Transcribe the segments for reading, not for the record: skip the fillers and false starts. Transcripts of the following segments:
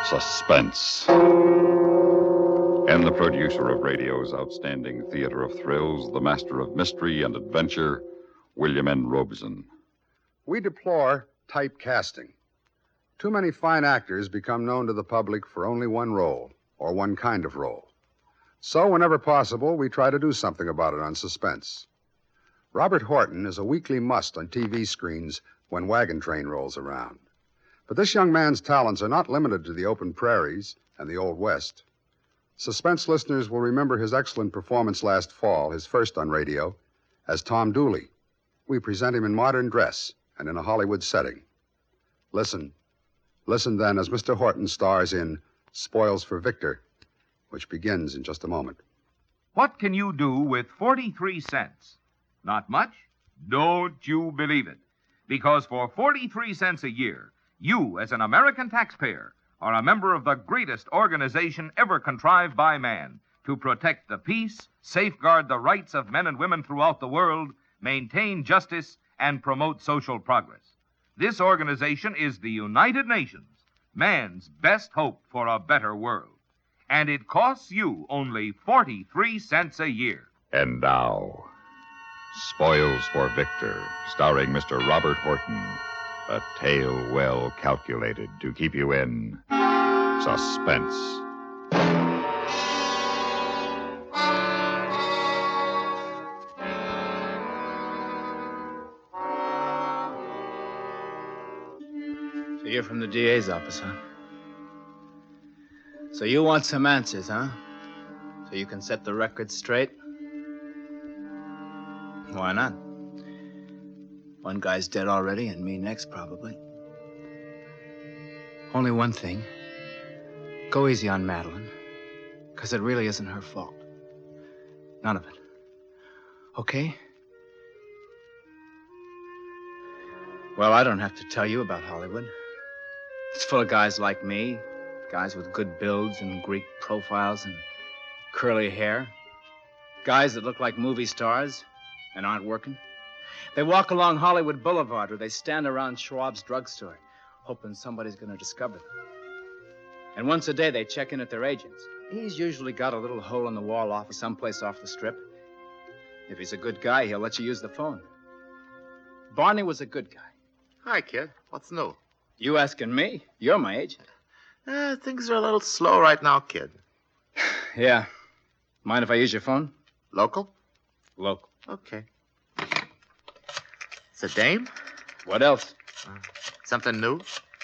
Suspense. And the producer of radio's outstanding theater of thrills, the master of mystery and adventure, William N. Robeson. We deplore typecasting. Too many fine actors become known to the public for only one role, or one kind of role. So, whenever possible, we try to do something about it on Suspense. Robert Horton is a weekly must on TV screens when Wagon Train rolls around. But this young man's talents are not limited to the open prairies and the Old West. Suspense listeners will remember his excellent performance last fall, his first on radio, as Tom Dooley. We present him in modern dress and in a Hollywood setting. Listen then as Mr. Horton stars in Spoils for Victor, which begins in just a moment. What can you do with 43 cents? Not much? Don't you believe it. Because for 43 cents a year, you, as an American taxpayer, are a member of the greatest organization ever contrived by man to protect the peace, safeguard the rights of men and women throughout the world, maintain justice, and promote social progress. This organization is the United Nations, man's best hope for a better world. And it costs you only 43 cents a year. And now, Spoils for Victor, starring Mr. Robert Horton. A tale well calculated to keep you in suspense. So you're from the DA's office, huh? So you want some answers, huh? So you can set the record straight? Why not? One guy's dead already, and me next, probably. Only one thing. Go easy on Madeline, because it really isn't her fault. None of it. Okay? Well, I don't have to tell you about Hollywood. It's full of guys like me, guys with good builds and Greek profiles and curly hair. Guys that look like movie stars and aren't working. They walk along Hollywood Boulevard or they stand around Schwab's drugstore, hoping somebody's going to discover them. And once a day, they check in at their agents. He's usually got a little hole-in-the-wall office someplace off the strip. If he's a good guy, he'll let you use the phone. Barney was a good guy. Hi, kid. What's new? You asking me? You're my agent. Things are a little slow right now, kid. Yeah. Mind if I use your phone? Local? Local. Okay. It's a dame? What else? Something new?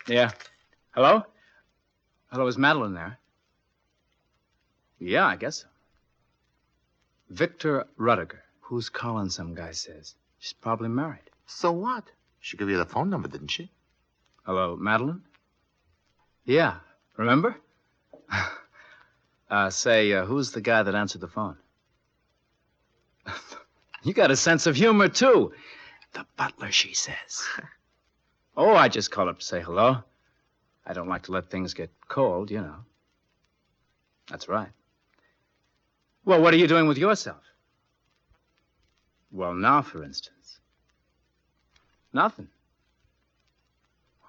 Yeah. Hello? Hello, is Madeline there? Yeah, I guess so. Victor Rudiger. Who's calling, some guy says. She's probably married. So what? She gave you the phone number, didn't she? Hello, Madeline? Yeah, remember? Who's the guy that answered the phone? You got a sense of humor, too. The butler, she says. Oh, I just called up to say hello. I don't like to let things get cold, you know. That's right. Well, what are you doing with yourself? Well, now, for instance. Nothing.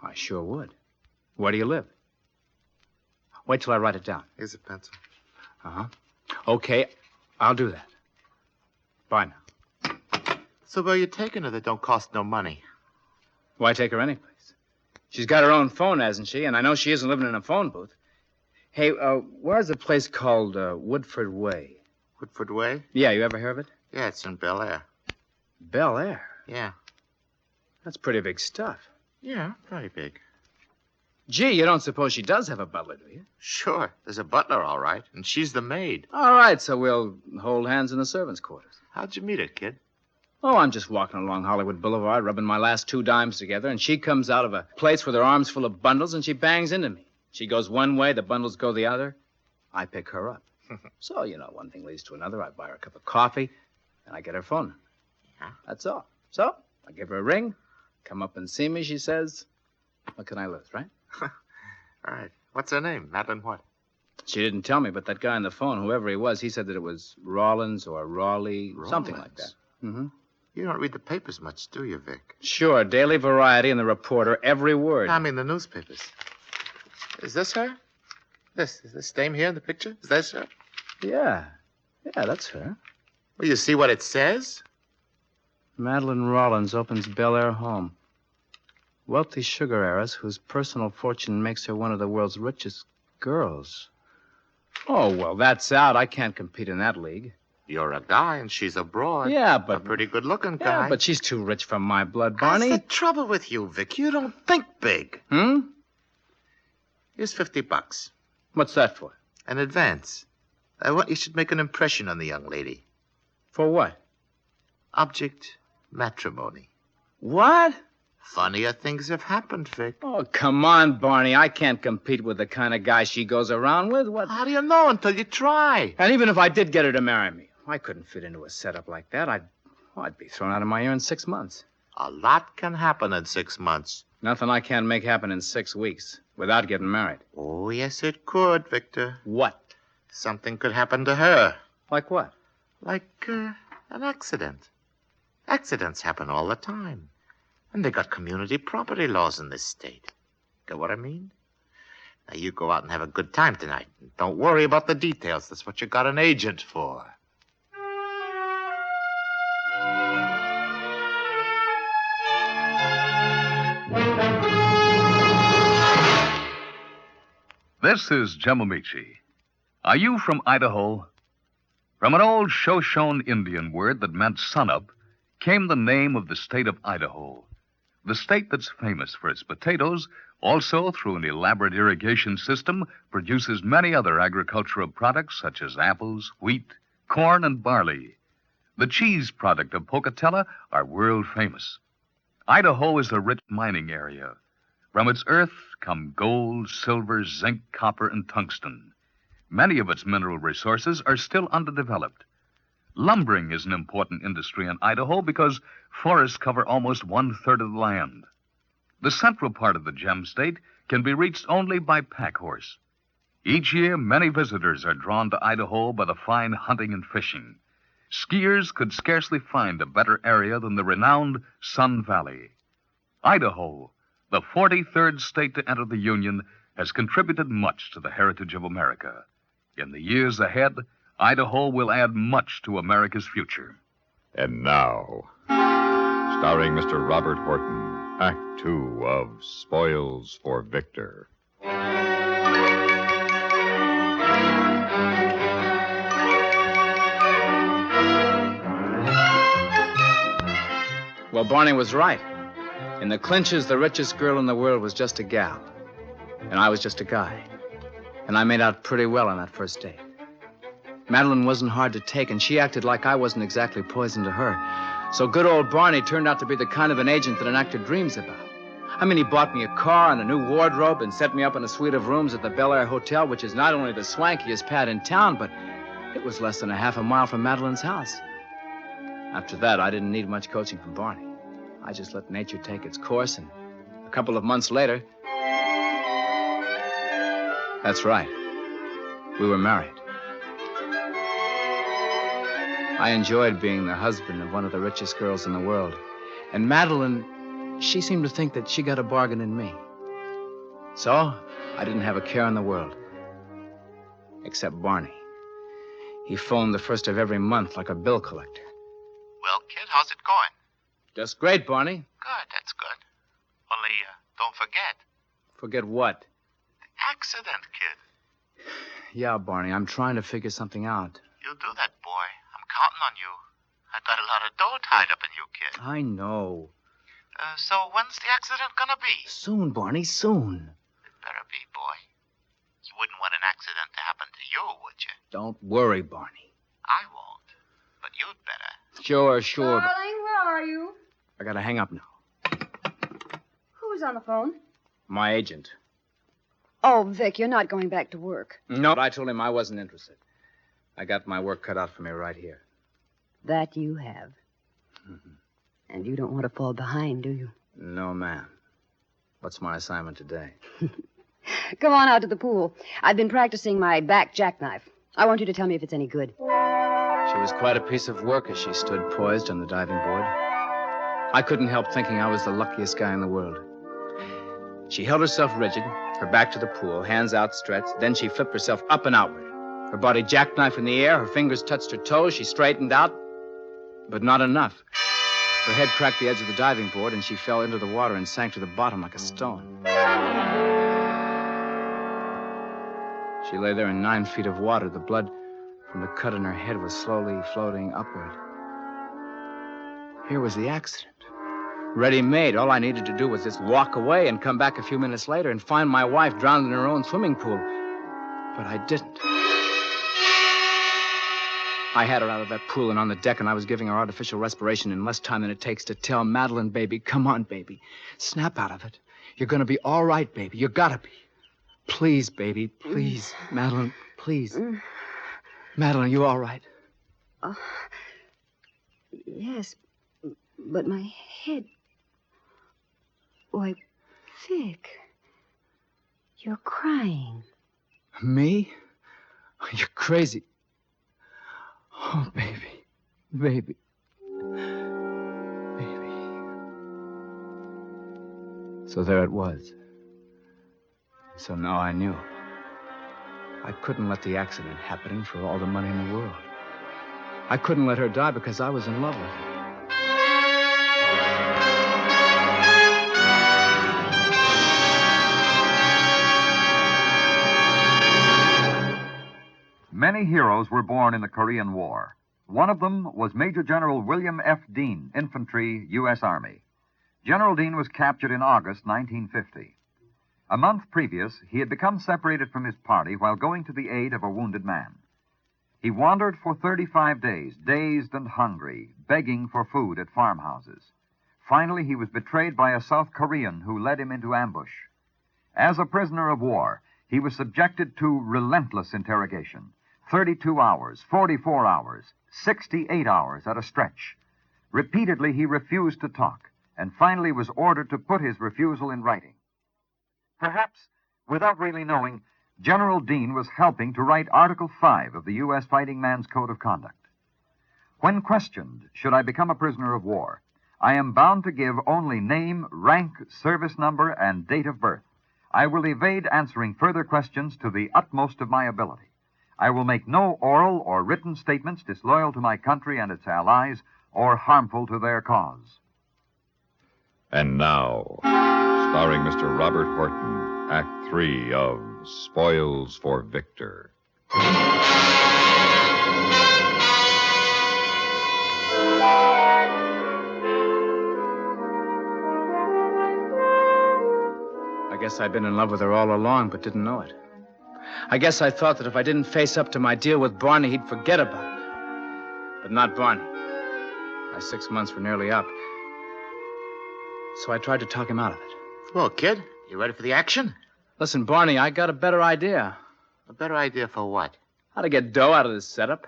I sure would. Where do you live? Wait till I write it down. Here's a pencil. Uh-huh. Okay, I'll do that. Bye now. So where you taking her that don't cost no money? Why take her anyplace? She's got her own phone, hasn't she? And I know she isn't living in a phone booth. Hey, where's a place called Woodford Way? Woodford Way? Yeah, you ever hear of it? Yeah, it's in Bel Air. Bel Air? Yeah. That's pretty big stuff. Yeah, very big. Gee, you don't suppose she does have a butler, do you? Sure. There's a butler, all right. And she's the maid. All right, so we'll hold hands in the servants' quarters. How'd you meet her, kid? Oh, I'm just walking along Hollywood Boulevard, rubbing my last 2 dimes together, and she comes out of a place with her arms full of bundles, and she bangs into me. She goes one way, the bundles go the other. I pick her up. So, you know, one thing leads to another. I buy her a cup of coffee, and I get her phone number. Yeah. That's all. So, I give her a ring. Come up and see me, she says. What can I lose, right? All right. What's her name? Madeline what? She didn't tell me, but that guy on the phone, whoever he was, he said that it was Rollins or Raleigh, something like that. Mm-hmm. You don't read the papers much, do you, Vic? Sure, Daily Variety and the Reporter, every word. I mean the newspapers. Is this her? This dame here in the picture? Is that her? Yeah. Yeah, that's her. Well, you see what it says? Madeline Rollins opens Bel Air home. Wealthy sugar heiress whose personal fortune makes her one of the world's richest girls. Oh, well, that's out. I can't compete in that league. You're a guy and she's a broad. Yeah, A but... pretty good-looking guy. Yeah, but she's too rich for my blood, What's Barney. the trouble with you, Vic? You don't think big. Here's $50. What's that for? An advance. I want you should make an impression on the young lady. For what? Object, matrimony. What? Funnier things have happened, Vic. Oh, come on, Barney. I can't compete with the kind of guy she goes around with. What? How do you know until you try? And even if I did get her to marry me, I couldn't fit into a setup like that. I'd be thrown out of my ear in 6 months. A lot can happen in 6 months. Nothing I can't make happen in 6 weeks without getting married. Oh, yes, it could, Victor. What? Something could happen to her. Like what? Like an accident. Accidents happen all the time. And they got community property laws in this state. Get what I mean? Now, you go out and have a good time tonight. Don't worry about the details. That's what you got an agent for. This is Jim Amici. Are you from Idaho? From an old Shoshone Indian word that meant sunup came the name of the state of Idaho. The state that's famous for its potatoes, also through an elaborate irrigation system, produces many other agricultural products such as apples, wheat, corn, and barley. The cheese product of Pocatello are world famous. Idaho is a rich mining area. From its earth come gold, silver, zinc, copper, and tungsten. Many of its mineral resources are still underdeveloped. Lumbering is an important industry in Idaho because forests cover almost 1/3 of the land. The central part of the gem state can be reached only by pack horse. Each year, many visitors are drawn to Idaho by the fine hunting and fishing. Skiers could scarcely find a better area than the renowned Sun Valley. Idaho, the 43rd state to enter the Union, has contributed much to the heritage of America. In the years ahead, Idaho will add much to America's future. And now, starring Mr. Robert Horton, Act 2 of Spoils for Victor. Well, Barney was right. In the clinches, the richest girl in the world was just a gal. And I was just a guy. And I made out pretty well on that first date. Madeline wasn't hard to take, and she acted like I wasn't exactly poison to her. So good old Barney turned out to be the kind of an agent that an actor dreams about. I mean, he bought me a car and a new wardrobe and set me up in a suite of rooms at the Bel Air Hotel, which is not only the swankiest pad in town, but it was less than a half a mile from Madeline's house. After that, I didn't need much coaching from Barney. I just let nature take its course, and a couple of months later... That's right. We were married. I enjoyed being the husband of one of the richest girls in the world. And Madeline, she seemed to think that she got a bargain in me. So, I didn't have a care in the world. Except Barney. He phoned the first of every month like a bill collector. Well, kid, how's it going? Just great, Barney. Good, that's good. Only, don't forget. Forget what? The accident, kid. Yeah, Barney, I'm trying to figure something out. You do that, boy. I'm counting on you. I got a lot of dough tied up in you, kid. I know. So when's the accident gonna be? Soon, Barney, soon. It better be, boy. You wouldn't want an accident to happen to you, would you? Don't worry, Barney. I won't. But you'd better. Sure. Darling, where are you? I gotta hang up now. Who's on the phone? My agent. Oh, Vic, you're not going back to work. No, I told him I wasn't interested. I got my work cut out for me right here. That you have. And you don't want to fall behind, do you? No, ma'am. What's my assignment today? Come on out to the pool. I've been practicing my back jackknife. I want you to tell me if it's any good. She was quite a piece of work as she stood poised on the diving board. I couldn't help thinking I was the luckiest guy in the world. She held herself rigid, her back to the pool, hands outstretched. Then she flipped herself up and outward. Her body jackknife in the air, her fingers touched her toes. She straightened out, but not enough. Her head cracked the edge of the diving board, and she fell into the water and sank to the bottom like a stone. She lay there in 9 feet of water. The blood from the cut in her head was slowly floating upward. Here was the accident. Ready-made. All I needed to do was just walk away and come back a few minutes later and find my wife drowned in her own swimming pool. But I didn't. I had her out of that pool and on the deck, and I was giving her artificial respiration in less time than it takes to tell Madeline, baby, come on, baby. Snap out of it. You're going to be all right, baby. You gotta be. Please, baby, please. Madeline, please. Madeline, you all right? Yes, but my head... Why, Vic, you're crying. Me? You're crazy. Oh, baby. Baby. Baby. So there it was. So now I knew. I couldn't let the accident happen for all the money in the world. I couldn't let her die because I was in love with her. Many heroes were born in the Korean War. One of them was Major General William F. Dean, Infantry, U.S. Army. General Dean was captured in August 1950. A month previous, he had become separated from his party while going to the aid of a wounded man. He wandered for 35 days, dazed and hungry, begging for food at farmhouses. Finally, he was betrayed by a South Korean who led him into ambush. As a prisoner of war, he was subjected to relentless interrogation. 32 hours, 44 hours, 68 hours at a stretch. Repeatedly, he refused to talk, and finally was ordered to put his refusal in writing. Perhaps, without really knowing, General Dean was helping to write Article 5 of the U.S. Fighting Man's Code of Conduct. When questioned, should I become a prisoner of war, I am bound to give only name, rank, service number, and date of birth. I will evade answering further questions to the utmost of my ability. I will make no oral or written statements disloyal to my country and its allies or harmful to their cause. And now, starring Mr. Robert Horton, Act 3 of Spoils for Victor. I guess I'd been in love with her all along, but didn't know it. I guess I thought that if I didn't face up to my deal with Barney, he'd forget about it. But not Barney. My 6 months were nearly up. So I tried to talk him out of it. Well, kid, you ready for the action? Listen, Barney, I got a better idea. A better idea for what? How to get dough out of this setup.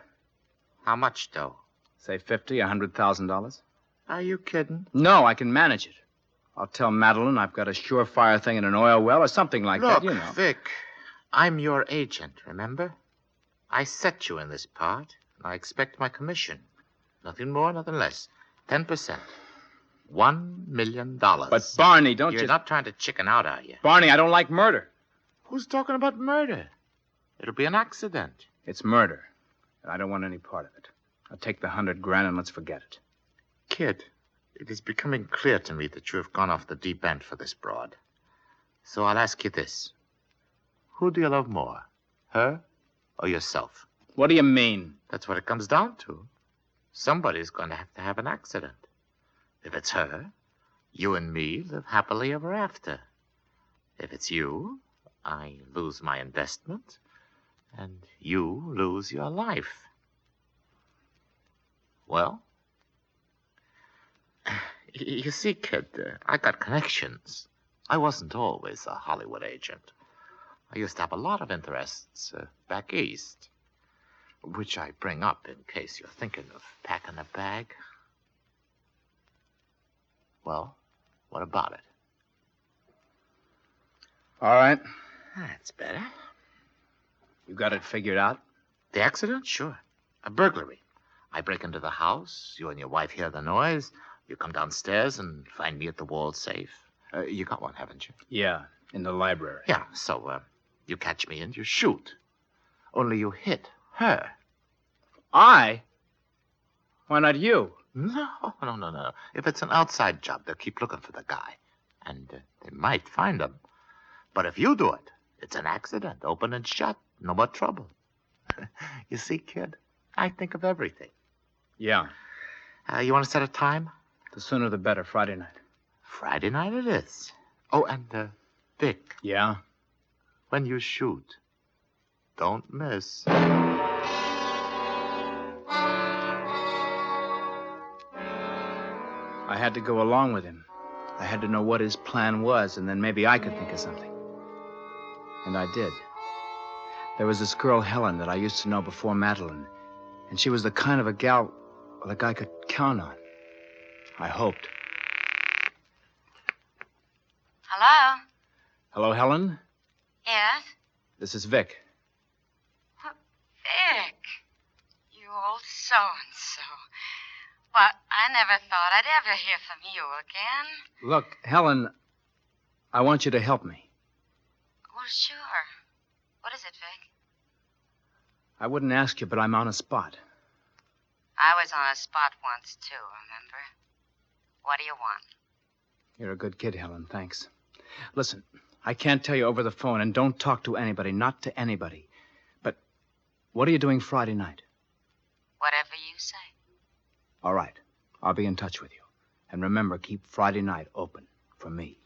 How much dough? Say $50,000, $100,000. Are you kidding? No, I can manage it. I'll tell Madeline I've got a surefire thing in an oil well or something like Look, that, you know. Vic, I'm your agent, remember? I set you in this part, and I expect my commission. Nothing more, nothing less. 10%. $1 million. But, Barney, don't You're not trying to chicken out, are you? Barney, I don't like murder. Who's talking about murder? It'll be an accident. It's murder, and I don't want any part of it. I'll take the $100,000 and let's forget it. Kid, it is becoming clear to me that you have gone off the deep end for this broad. So I'll ask you this. Who do you love more, her or yourself? What do you mean? That's what it comes down to. Somebody's going to have an accident. If it's her, you and me live happily ever after. If it's you, I lose my investment, and you lose your life. Well, you see, kid, I got connections. I wasn't always a Hollywood agent. I used to have a lot of interests back east, which I bring up in case you're thinking of packing a bag. Well, what about it? All right. That's better. You got it figured out? The accident? Sure. A burglary. I break into the house. You and your wife hear the noise. You come downstairs and find me at the wall safe. You got one, haven't you? Yeah, in the library. Yeah, so you catch me and you shoot. Only you hit her. I? Why not you? No. If it's an outside job, they'll keep looking for the guy. And they might find him. But if you do it, it's an accident. Open and shut. No more trouble. You see, kid, I think of everything. Yeah. You want to set a time? The sooner the better, Friday night. Friday night it is. Oh, and, Vic, Yeah? when you shoot, don't miss. I had to go along with him. I had to know what his plan was, and then maybe I could think of something. And I did. There was this girl, Helen, that I used to know before Madeline. And she was the kind of a gal the guy could count on. I hoped. Hello? Hello, Helen? Yes? This is Vic. Oh, Vic. You old so-and-so. Well, I never thought I'd ever hear from you again. Look, Helen, I want you to help me. Well, sure. What is it, Vic? I wouldn't ask you, but I'm on a spot. I was on a spot once, too, remember? What do you want? You're a good kid, Helen. Thanks. Listen, I can't tell you over the phone, and don't talk to anybody, not to anybody. But what are you doing Friday night? Whatever you say. All right. I'll be in touch with you. And remember, keep Friday night open for me.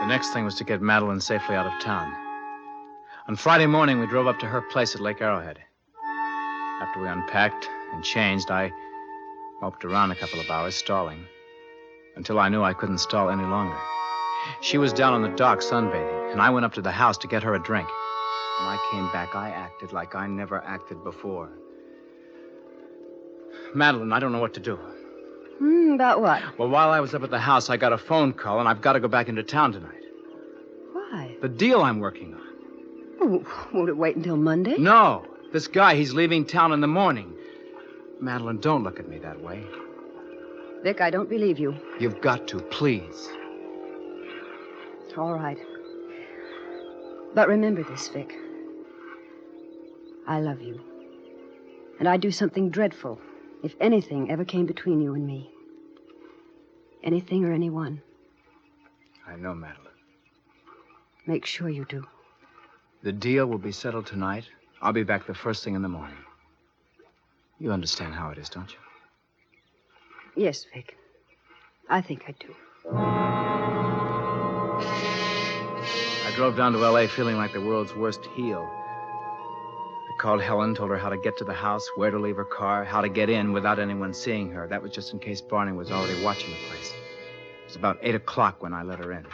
The next thing was to get Madeline safely out of town. On Friday morning, we drove up to her place at Lake Arrowhead. After we unpacked and changed, I moped around a couple of hours, stalling, until I knew I couldn't stall any longer. She was down on the dock sunbathing, and I went up to the house to get her a drink. When I came back, I acted like I never acted before. Madeline, I don't know what to do. About what? Well, while I was up at the house, I got a phone call, and I've got to go back into town tonight. Why? The deal I'm working on. Oh, won't it wait until Monday? No. This guy, he's leaving town in the morning. Madeline, don't look at me that way. Vic, I don't believe you. You've got to, please. All right. But remember this, Vic. I love you. And I'd do something dreadful if anything ever came between you and me. Anything or anyone. I know, Madeline. Make sure you do. The deal will be settled tonight. I'll be back the first thing in the morning. You understand how it is, don't you? Yes, Vic. I think I do. I drove down to L.A. feeling like the world's worst heel. I called Helen, told her how to get to the house, where to leave her car, how to get in without anyone seeing her. That was just in case Barney was already watching the place. It was about 8 o'clock when I let her in.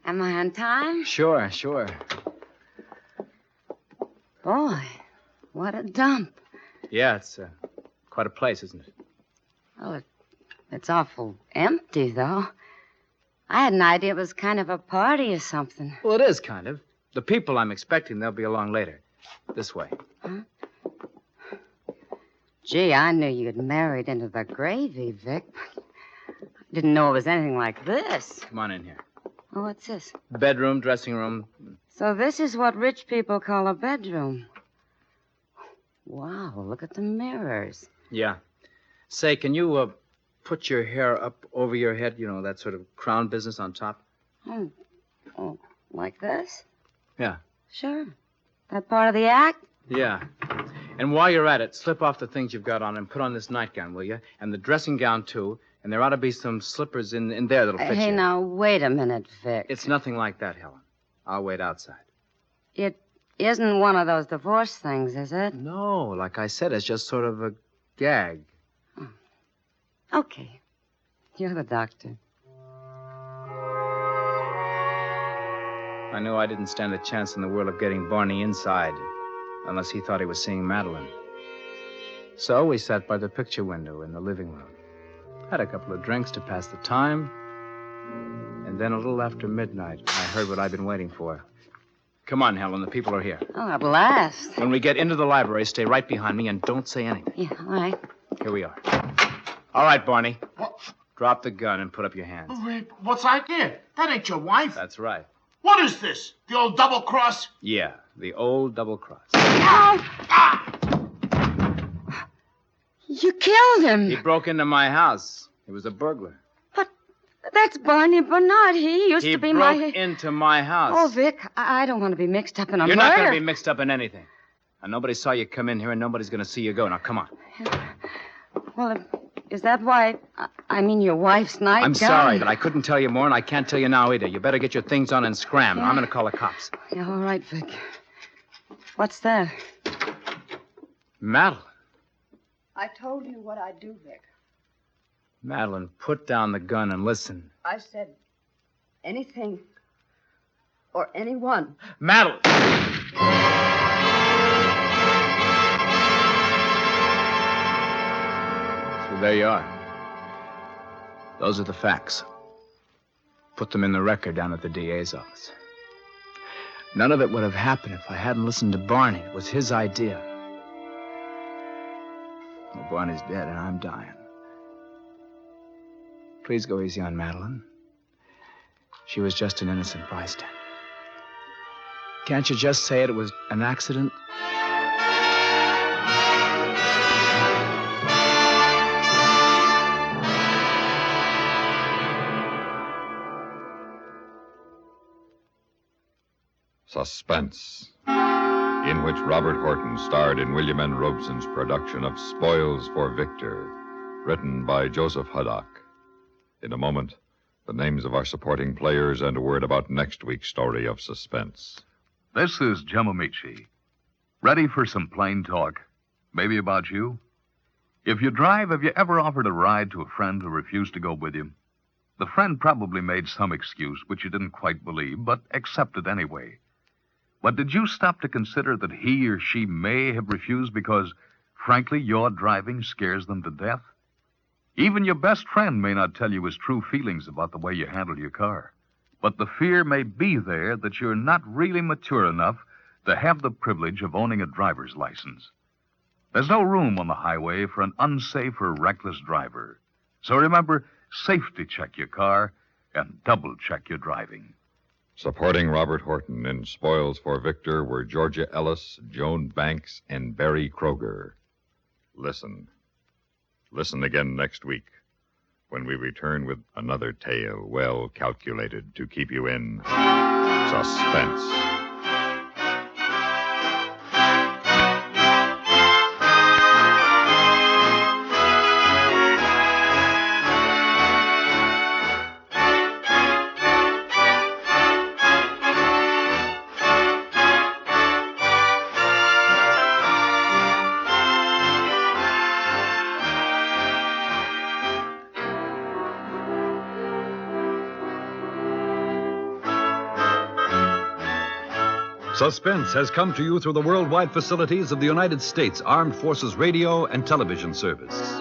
Am I on time? Sure. Boy, what a dump. Yeah, it's quite a place, isn't it? Well, it's awful empty, though. I had an idea it was kind of a party or something. Well, it is, kind of. The people I'm expecting, they'll be along later. This way. Huh? Gee, I knew you'd married into the gravy, Vic. Didn't know it was anything like this. Come on in here. Oh, what's this? Bedroom, dressing room. So this is what rich people call a bedroom. Wow, look at the mirrors. Yeah. Say, can you put your hair up over your head? You know, that sort of crown business on top? Oh, like this? Yeah. Sure. That part of the act? Yeah. And while you're at it, slip off the things you've got on and put on this nightgown, will you? And the dressing gown, too. And there ought to be some slippers in there that'll fit you. Hey, now, wait a minute, Vic. It's nothing like that, Helen. I'll wait outside. It isn't one of those divorce things, is it? No, like I said, it's just sort of a gag. Okay. You're the doctor. I knew I didn't stand a chance in the world of getting Barney inside, unless he thought he was seeing Madeline. So we sat by the picture window in the living room. Had a couple of drinks to pass the time. And then a little after midnight, I heard what I'd been waiting for. Come on, Helen, the people are here. Oh, at last. When we get into the library, stay right behind me and don't say anything. Yeah, all right. Here we are. All right, Barney. What? Drop the gun and put up your hands. Wait, what's that there? That ain't your wife. That's right. What is this? The old double cross? Yeah, the old double cross. You killed him. He broke into my house. He was a burglar. But that's Barney Bernard. He used to be my... He broke into my house. Oh, Vic, I don't want to be mixed up in a You're murder. not going to be mixed up in anything. And nobody saw you come in here, and nobody's going to see you go. Now, come on. Well, is that why... I mean, your wife's nightgown? I'm sorry, but I couldn't tell you more, and I can't tell you now either. You better get your things on and scram. I'm going to call the cops. Yeah, all right, Vic. What's that? Madeline. I told you what I'd do, Vic. Madeline, put down the gun and listen. I said anything or anyone. Madeline! So there you are. Those are the facts. Put them in the record down at the DA's office. None of it would have happened if I hadn't listened to Barney. It was his idea. Well, Barney's dead and I'm dying. Please go easy on Madeline. She was just an innocent bystander. Can't you just say it was an accident? Suspense, in which Robert Horton starred in William N. Robeson's production of Spoils for Victor, written by Joseph Hudock. In a moment, the names of our supporting players and a word about next week's story of Suspense. This is Jim Amici. Ready for some plain talk? Maybe about you? If you drive, have you ever offered a ride to a friend who refused to go with you? The friend probably made some excuse which you didn't quite believe, but accepted anyway. But did you stop to consider that he or she may have refused because, frankly, your driving scares them to death? Even your best friend may not tell you his true feelings about the way you handle your car. But the fear may be there that you're not really mature enough to have the privilege of owning a driver's license. There's no room on the highway for an unsafe or reckless driver. So remember, safety check your car and double check your driving. Supporting Robert Horton in Spoils for Victor were Georgia Ellis, Joan Banks, and Barry Kroger. Listen. Listen again next week when we return with another tale well calculated to keep you in suspense. Suspense has come to you through the worldwide facilities of the United States Armed Forces Radio and Television Service.